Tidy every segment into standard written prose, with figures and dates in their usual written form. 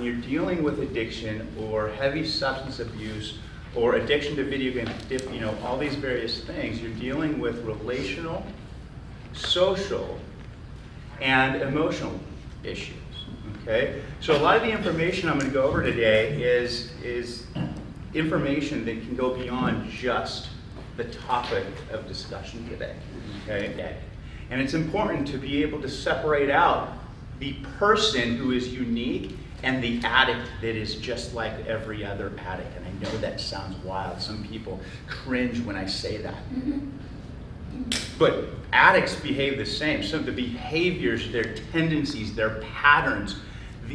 when you're dealing with addiction or heavy substance abuse or addiction to video games, all these various things, you're dealing with relational, social, and emotional issues. Okay? So a lot of the information I'm going to go over today is information that can go beyond just the topic of discussion today. Okay? And it's important to be able to separate out the person who is unique and the addict that is just like every other addict. And I know that sounds wild. Some people cringe when I say that. But addicts behave the same. So the behaviors, their tendencies, their patterns,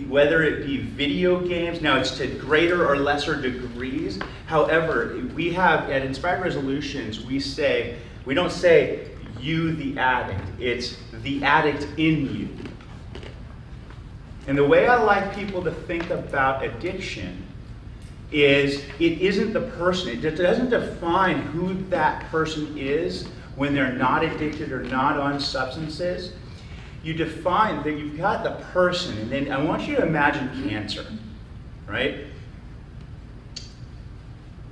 whether it be video games, now it's to greater or lesser degrees. However, we have, at Inspired Resolutions, we don't say you the addict, it's the addict in you. And the way I like people to think about addiction is it isn't the person. It doesn't define who that person is when they're not addicted or not on substances. You define that you've got the person, and then I want you to imagine cancer, right?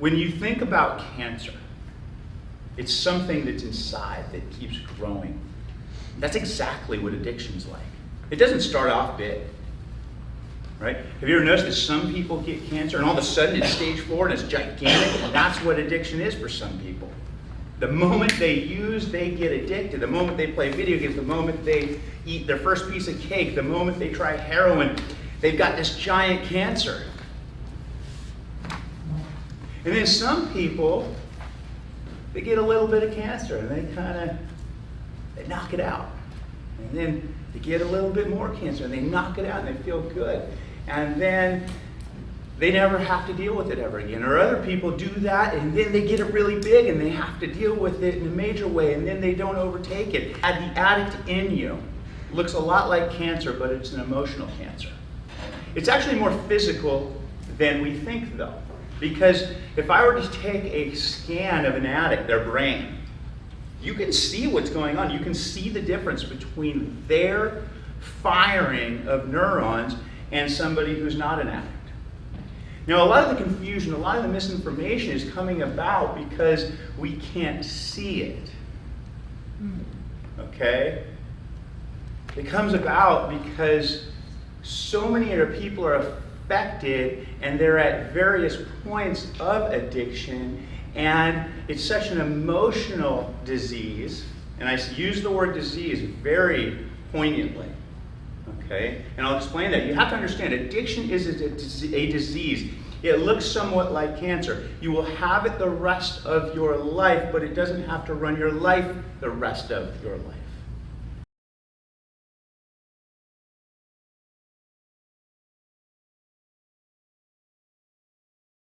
When you think about cancer, it's something that's inside that keeps growing. That's exactly what addiction's like. It doesn't start off big. Right? Have you ever noticed that some people get cancer and all of a sudden it's stage 4 and it's gigantic? And that's what addiction is for some people. The moment they use, they get addicted. The moment they play video games, the moment they eat their first piece of cake, the moment they try heroin, they've got this giant cancer. And then some people, they get a little bit of cancer and they knock it out. And then they get a little bit more cancer and they knock it out and they feel good. And then they never have to deal with it ever again. Or other people do that and then they get it really big and they have to deal with it in a major way and then they don't overtake it. And the addict in you looks a lot like cancer, but it's an emotional cancer. It's actually more physical than we think though. Because if I were to take a scan of an addict, their brain, you can see what's going on. You can see the difference between their firing of neurons and somebody who's not an addict. Now, a lot of the confusion, a lot of the misinformation is coming about because we can't see it. Okay? It comes about because so many other people are affected and they're at various points of addiction, and it's such an emotional disease, and I use the word disease very poignantly. Okay? And I'll explain that. You have to understand, addiction is a disease. It looks somewhat like cancer. You will have it the rest of your life, but it doesn't have to run your life the rest of your life.